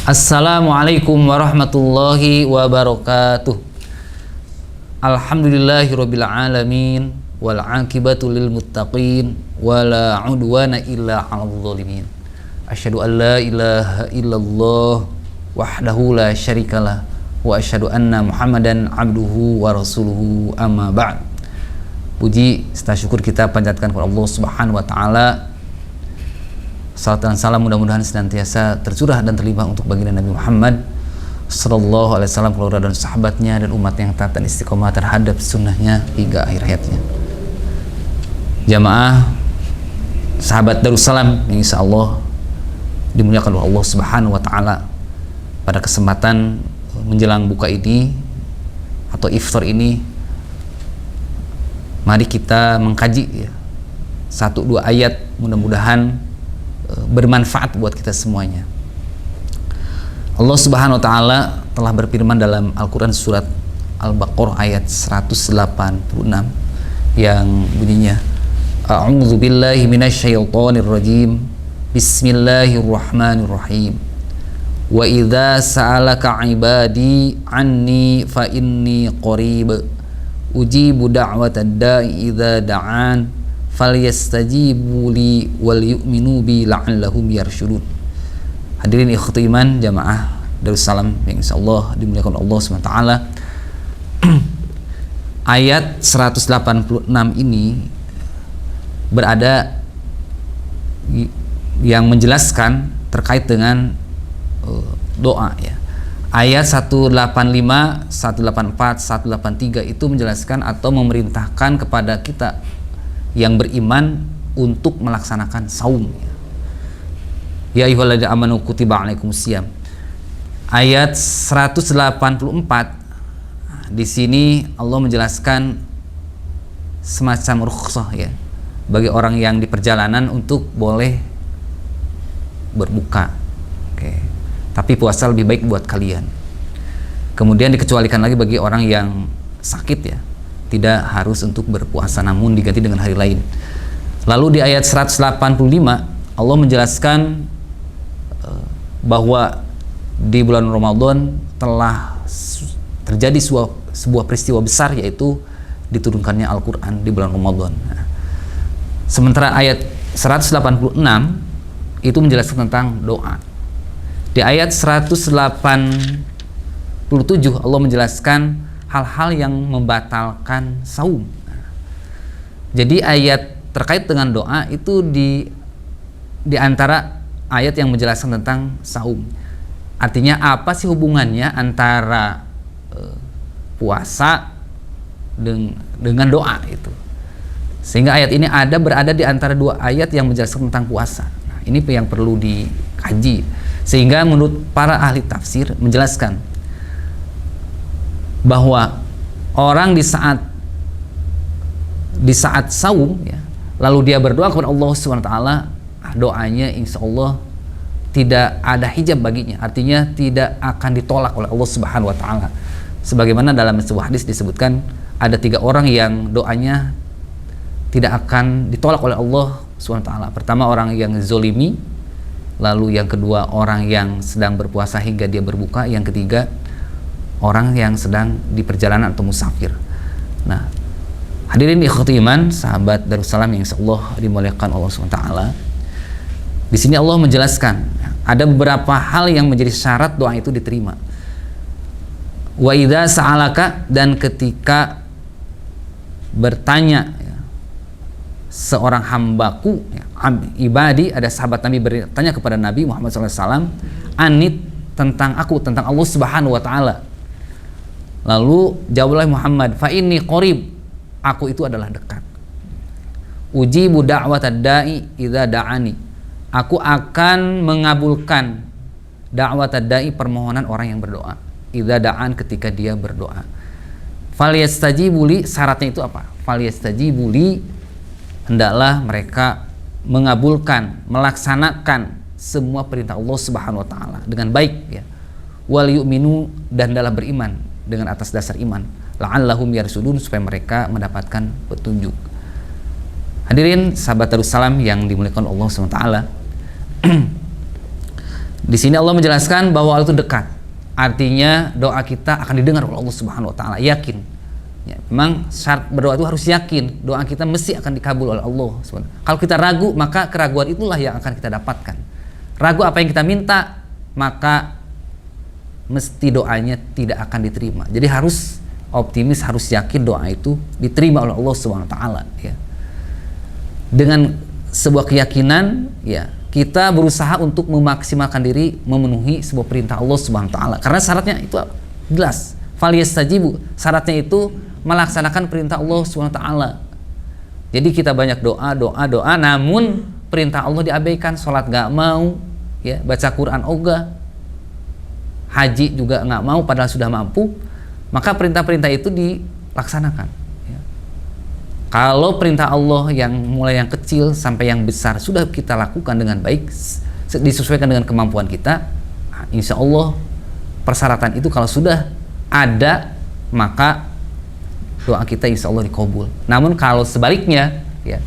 Assalamualaikum warahmatullahi wabarakatuh. Alhamdulillahirabbil alamin wal aqibatu lil muttaqin wala udwana illa 'alal zalimin. Asyhadu an la ilaha illallah wahdahu la syarikalah wa asyhadu anna Muhammadan abduhu wa rasuluhu, amma ba'd. Puji serta syukur kita panjatkan kepada Allah Subhanahu wa taala. Salat dan salam mudah-mudahan senantiasa tercurah dan terlimpah untuk baginda Nabi Muhammad sallallahu alaihi wasallam, keluarga dan sahabatnya, dan umat yang taat dan istiqomah terhadap sunnahnya hingga akhir hayatnya. Jamaah sahabat Darussalam yang insya Allah dimuliakan oleh Allah Subhanahu wa taala, pada kesempatan menjelang buka ini atau iftar ini, mari kita mengkaji satu dua ayat, mudah-mudahan bermanfaat buat kita semuanya. Allah Subhanahu wa taala telah berfirman dalam Al-Qur'an surat Al-Baqarah ayat 186 yang bunyinya, A'udzu billahi minasyaitonir rajim. Bismillahirrahmanirrahim. Wa idza sa'alaka 'ibadi 'anni fa inni qarib ujibu da'watad da'i idza da'an falyastajibu li wal yu'minu bi la'allahum yarsyudun. Hadirin ikhwati iman jamaah Darussalam yang insyaallah dimuliakan Allah SWT. Ayat 186 ini berada yang menjelaskan terkait dengan doa ya. Ayat 185, 184, 183 itu menjelaskan atau memerintahkan kepada kita yang beriman untuk melaksanakan saum. Ya ayyuhalladzina amanu kutiba alaikumusiyam. Ayat 184 di sini Allah menjelaskan semacam rukhsah ya bagi orang yang di perjalanan untuk boleh berbuka. Oke. Tapi puasa lebih baik buat kalian. Kemudian dikecualikan lagi bagi orang yang sakit ya, tidak harus untuk berpuasa namun diganti dengan hari lain. Lalu di ayat 185 Allah menjelaskan bahwa di bulan Ramadan telah terjadi sebuah peristiwa besar, yaitu diturunkannya Al-Quran di bulan Ramadan. Sementara ayat 186 itu menjelaskan tentang doa. Di ayat 187 Allah menjelaskan hal-hal yang membatalkan saum. Jadi ayat terkait dengan doa itu di antara ayat yang menjelaskan tentang saum. Artinya apa sih hubungannya antara puasa dengan doa itu. Sehingga ayat ini berada di antara dua ayat yang menjelaskan tentang puasa. Nah, ini yang perlu dikaji. Sehingga menurut para ahli tafsir menjelaskan bahwa orang di saat saum ya, lalu dia berdoa kepada Allah SWT, doanya insya Allah tidak ada hijab baginya, artinya tidak akan ditolak oleh Allah Subhanahu wa taala. Sebagaimana dalam sebuah hadis disebutkan ada 3 orang yang doanya tidak akan ditolak oleh Allah Subhanahu wa taala. Pertama, orang yang zolimi, lalu yang kedua orang yang sedang berpuasa hingga dia berbuka, yang ketiga orang yang sedang di perjalanan atau musafir. Nah, hadirin ikhwati iman, sahabat Darussalam yang insyaallah dimuliakan Allah SWT. Di sini Allah menjelaskan ada beberapa hal yang menjadi syarat doa itu diterima. Wa idza sa'alaka, dan ketika bertanya ya, seorang hambaku ya, ibadi, ada sahabat Nabi bertanya kepada Nabi Muhammad SAW, anit, tentang aku, tentang Allah Subhanahu wa taala. Lalu jawablah Muhammad, fa inni qarib, aku itu adalah dekat. Ujibu da'watad da'i idza da'ani, aku akan mengabulkan da'watad da'i, permohonan orang yang berdoa, idza da'an, ketika dia berdoa. Falyastajibu li, syaratnya itu apa? Falyastajibu li, hendaklah mereka mengabulkan, melaksanakan semua perintah Allah Subhanahu wa taala dengan baik ya. Wal yu'minu, dan adalah beriman dengan atas dasar iman, la'allahum yarsudun, supaya mereka mendapatkan petunjuk. Hadirin sahabat Darussalam yang dimuliakan Allah SWT, Di sini Allah menjelaskan bahwa itu dekat. Artinya doa kita akan didengar oleh Allah Subhanahu wa taala, yakin. Ya, memang syarat berdoa itu harus yakin, doa kita mesti akan dikabul oleh Allah SWT. Kalau kita ragu, maka keraguan itulah yang akan kita dapatkan. Ragu apa yang kita minta, maka mesti doanya tidak akan diterima. Jadi harus optimis, harus yakin doa itu diterima oleh Allah SWT, ya. Dengan sebuah keyakinan, ya, kita berusaha untuk memaksimalkan diri memenuhi sebuah perintah Allah SWT. Karena syaratnya itu jelas, falyastajibu, syaratnya itu melaksanakan perintah Allah SWT. Jadi kita banyak doa, namun perintah Allah diabaikan. Sholat gak mau, ya, baca Quran ogah, haji juga gak mau padahal sudah mampu. Maka perintah-perintah itu dilaksanakan, ya. Kalau perintah Allah yang mulai yang kecil sampai yang besar sudah kita lakukan dengan baik, disesuaikan dengan kemampuan kita, insya Allah persyaratan itu kalau sudah ada, maka doa kita insya Allah dikabul. Namun kalau sebaliknya, ya,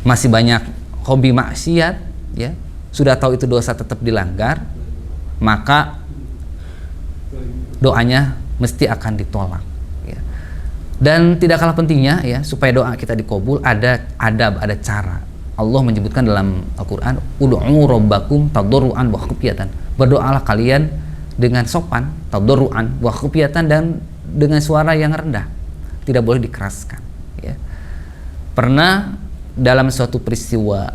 masih banyak hobi maksiat, ya, sudah tahu itu dosa tetap dilanggar, maka doanya mesti akan ditolak, ya. Dan tidak kalah pentingnya, ya, supaya doa kita dikabul, ada adab, ada cara. Allah menyebutkan dalam Al-Quran, ud'u rabbakum tadarruan wa khufyatan, berdoalah kalian dengan sopan, tadarruan wa khufyatan, dan dengan suara yang rendah, tidak boleh dikeraskan, ya. Pernah dalam suatu peristiwa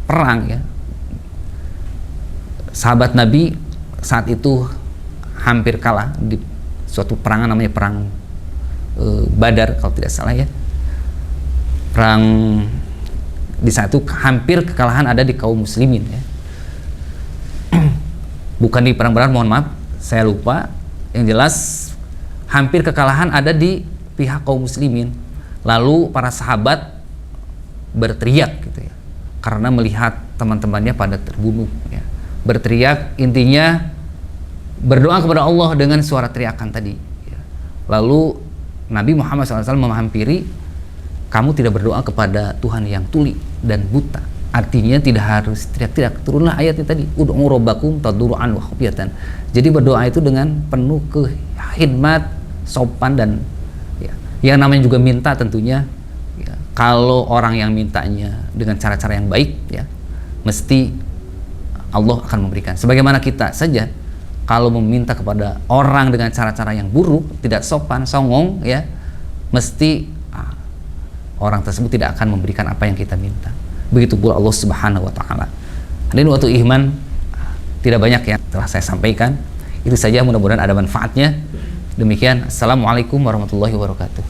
perang, ya, sahabat Nabi saat itu hampir kalah di suatu perangan namanya perang Badar kalau tidak salah, ya. Perang di saat itu hampir kekalahan ada di kaum muslimin, ya. Bukan di perang Badar, mohon maaf, saya lupa. Yang jelas hampir kekalahan ada di pihak kaum muslimin. Lalu para sahabat berteriak, gitu, ya, karena melihat teman-temannya pada terbunuh, ya. Berteriak, intinya berdoa kepada Allah dengan suara teriakan tadi, ya. Lalu Nabi Muhammad SAW menghampiri, kamu tidak berdoa kepada Tuhan yang tuli dan buta. Artinya tidak harus teriak-teriak. Turunlah ayatnya tadi, ud'u rabbakum tadarruan wa khufyatan. Jadi berdoa itu dengan penuh khidmat, sopan, dan, ya, yang namanya juga minta tentunya, ya, kalau orang yang mintanya dengan cara-cara yang baik, ya, mesti Allah akan memberikan. Sebagaimana kita saja kalau meminta kepada orang dengan cara-cara yang buruk, tidak sopan, songong, ya, mesti orang tersebut tidak akan memberikan apa yang kita minta. Begitu pula Allah Subhanahu wa taala. Hadirin waktu iman, tidak banyak yang telah saya sampaikan. Itu saja, mudah-mudahan ada manfaatnya. Demikian, assalamualaikum warahmatullahi wabarakatuh.